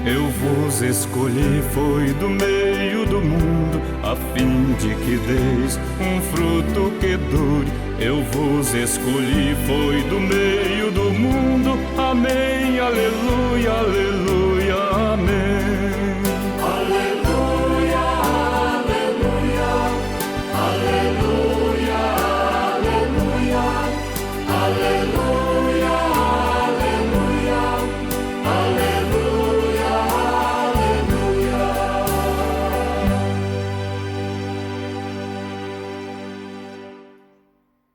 Eu vos escolhi, foi do meio do mundo, a fim de que deis um fruto que dure. Eu vos escolhi, foi do meio do mundo. Amém, aleluia, aleluia, amém. Aleluia, aleluia, aleluia, aleluia, aleluia, aleluia, aleluia, aleluia.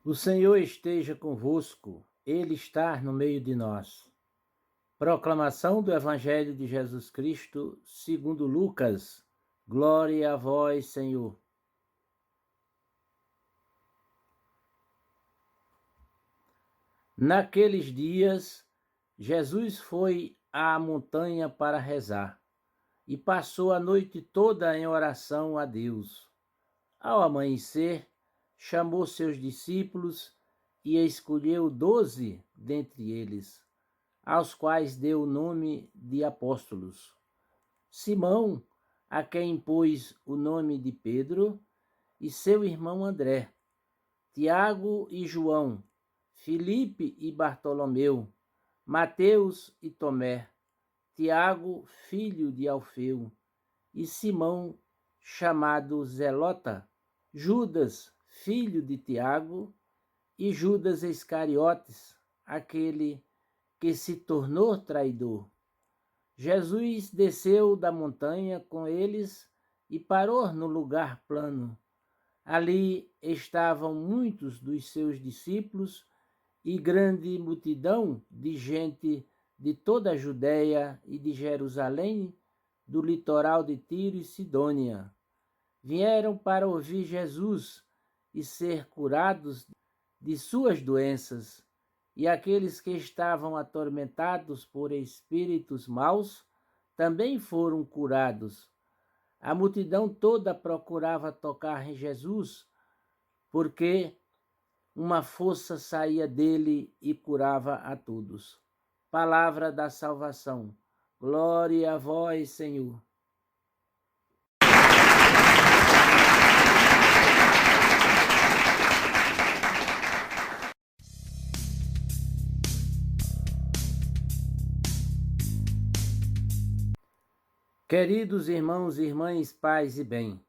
O Senhor esteja convosco, Ele está no meio de nós. Proclamação do Evangelho de Jesus Cristo, segundo Lucas. Glória a vós, Senhor. Naqueles dias, Jesus foi à montanha para rezar e passou a noite toda em oração a Deus. Ao amanhecer, chamou seus discípulos e escolheu 12 dentre eles, aos quais deu o nome de apóstolos. Simão, a quem pôs o nome de Pedro, e seu irmão André, Tiago e João, Filipe e Bartolomeu, Mateus e Tomé, Tiago, filho de Alfeu, e Simão, chamado Zelota, Judas, filho de Tiago, e Judas Iscariotes, aquele que se tornou traidor. Jesus desceu da montanha com eles e parou no lugar plano. Ali estavam muitos dos seus discípulos e grande multidão de gente de toda a Judéia e de Jerusalém, do litoral de Tiro e Sidônia. Vieram para ouvir Jesus e ser curados de suas doenças. E aqueles que estavam atormentados por espíritos maus também foram curados. A multidão toda procurava tocar em Jesus, porque uma força saía dele e curava a todos. Palavra da salvação. Glória a vós, Senhor. Queridos irmãos e irmãs, paz e bem,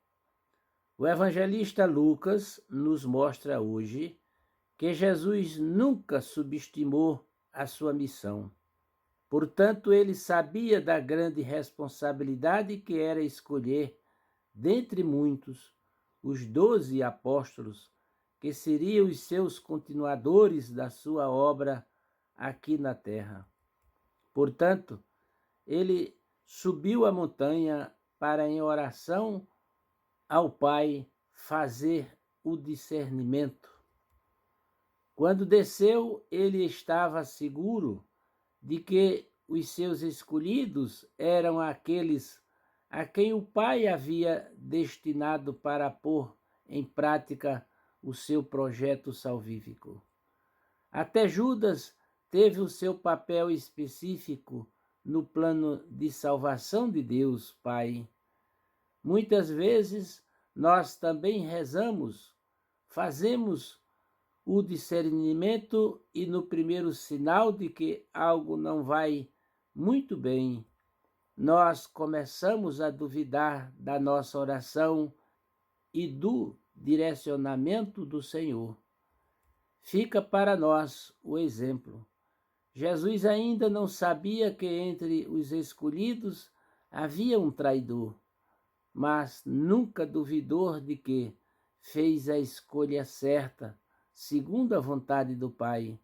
o evangelista Lucas nos mostra hoje que Jesus nunca subestimou a sua missão. Portanto, ele sabia da grande responsabilidade que era escolher, dentre muitos, os 12 apóstolos, que seriam os seus continuadores da sua obra aqui na terra. Portanto, ele subiu a montanha para, em oração ao Pai, fazer o discernimento. Quando desceu, ele estava seguro de que os seus escolhidos eram aqueles a quem o Pai havia destinado para pôr em prática o seu projeto salvífico. Até Judas teve o seu papel específico no plano de salvação de Deus, Pai. Muitas vezes nós também rezamos, fazemos o discernimento e no primeiro sinal de que algo não vai muito bem, nós começamos a duvidar da nossa oração e do direcionamento do Senhor. Fica para nós o exemplo. Jesus ainda não sabia que entre os escolhidos havia um traidor, mas nunca duvidou de que fez a escolha certa, segundo a vontade do Pai.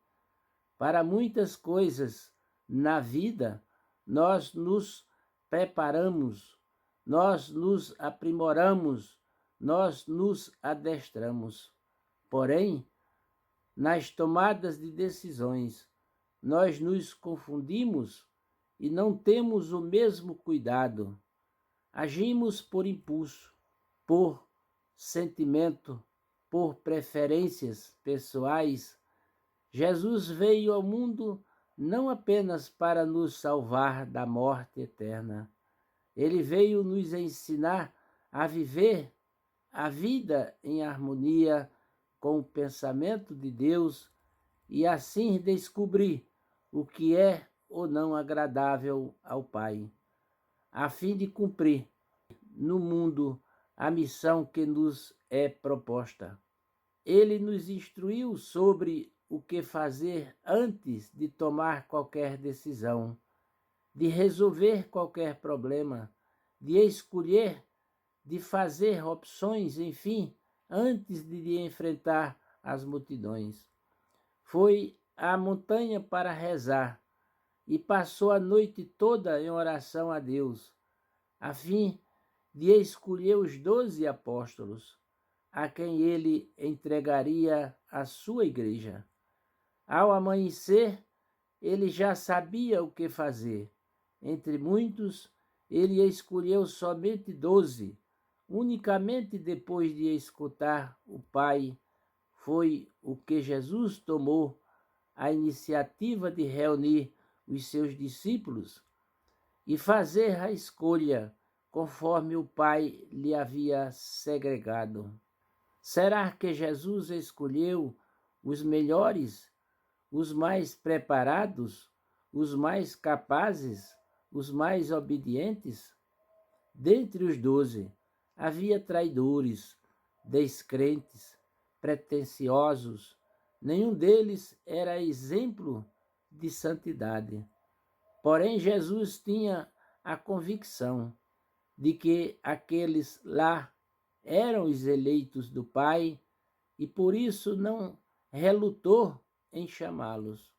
Para muitas coisas na vida, nós nos preparamos, nós nos aprimoramos, nós nos adestramos. Porém, nas tomadas de decisões, nós nos confundimos e não temos o mesmo cuidado. Agimos por impulso, por sentimento, por preferências pessoais. Jesus veio ao mundo não apenas para nos salvar da morte eterna. Ele veio nos ensinar a viver a vida em harmonia com o pensamento de Deus e assim descobrir o que é ou não agradável ao Pai, a fim de cumprir no mundo a missão que nos é proposta. Ele nos instruiu sobre o que fazer antes de tomar qualquer decisão, de resolver qualquer problema, de escolher, de fazer opções, enfim, antes de enfrentar as multidões. Foi à montanha para rezar e passou a noite toda em oração a Deus, a fim de escolher os 12 apóstolos, a quem ele entregaria a sua igreja. Ao amanhecer, ele já sabia o que fazer. Entre muitos, ele escolheu somente 12. Unicamente depois de escutar o Pai, foi o que Jesus tomou a iniciativa de reunir os seus discípulos e fazer a escolha conforme o Pai lhe havia segregado. Será que Jesus escolheu os melhores, os mais preparados, os mais capazes, os mais obedientes? Dentre os 12, havia traidores, descrentes, pretensiosos. Nenhum deles era exemplo de santidade. Porém, Jesus tinha a convicção de que aqueles lá eram os eleitos do Pai e por isso não relutou em chamá-los.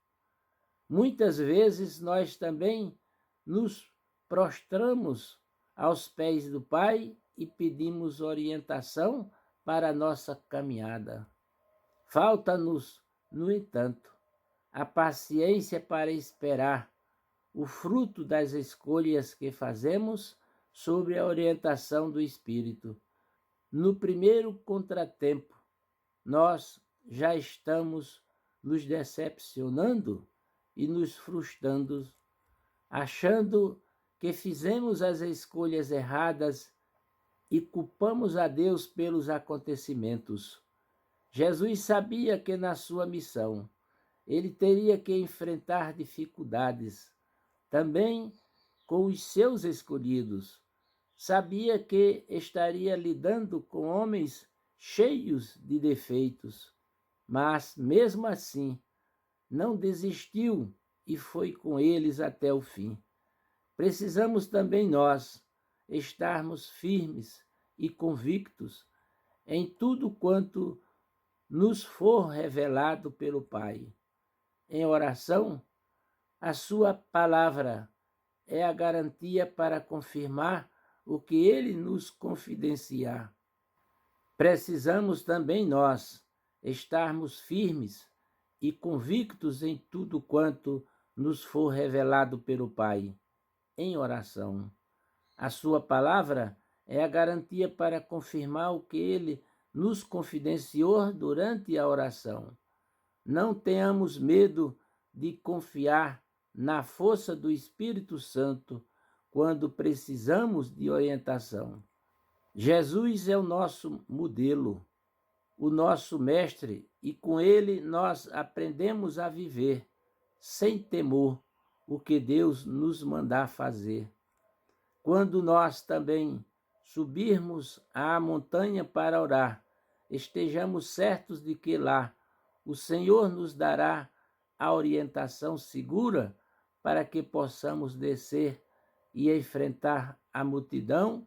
Muitas vezes nós também nos prostramos aos pés do Pai e pedimos orientação para a nossa caminhada. Falta-nos, no entanto, a paciência para esperar o fruto das escolhas que fazemos sob a orientação do Espírito. No primeiro contratempo, nós já estamos nos decepcionando e nos frustrando, achando que fizemos as escolhas erradas e culpamos a Deus pelos acontecimentos. Jesus sabia que na sua missão ele teria que enfrentar dificuldades, também com os seus escolhidos. Sabia que estaria lidando com homens cheios de defeitos, mas, mesmo assim, não desistiu e foi com eles até o fim. Precisamos também nós estarmos firmes e convictos em tudo quanto nos for revelado pelo Pai. Em oração, a sua palavra é a garantia para confirmar o que ele nos confidenciar. Precisamos também nós estarmos firmes e convictos em tudo quanto nos for revelado pelo Pai, em oração. A sua palavra é a garantia para confirmar o que ele nos confidenciou durante a oração. Não tenhamos medo de confiar na força do Espírito Santo quando precisamos de orientação. Jesus é o nosso modelo, o nosso mestre, e com ele nós aprendemos a viver, sem temor, o que Deus nos mandar fazer. Quando nós também subirmos à montanha para orar, estejamos certos de que lá o Senhor nos dará a orientação segura para que possamos descer e enfrentar a multidão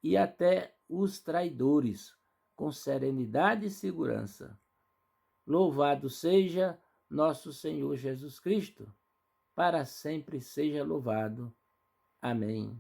e até os traidores com serenidade e segurança. Louvado seja nosso Senhor Jesus Cristo, para sempre seja louvado. Amém.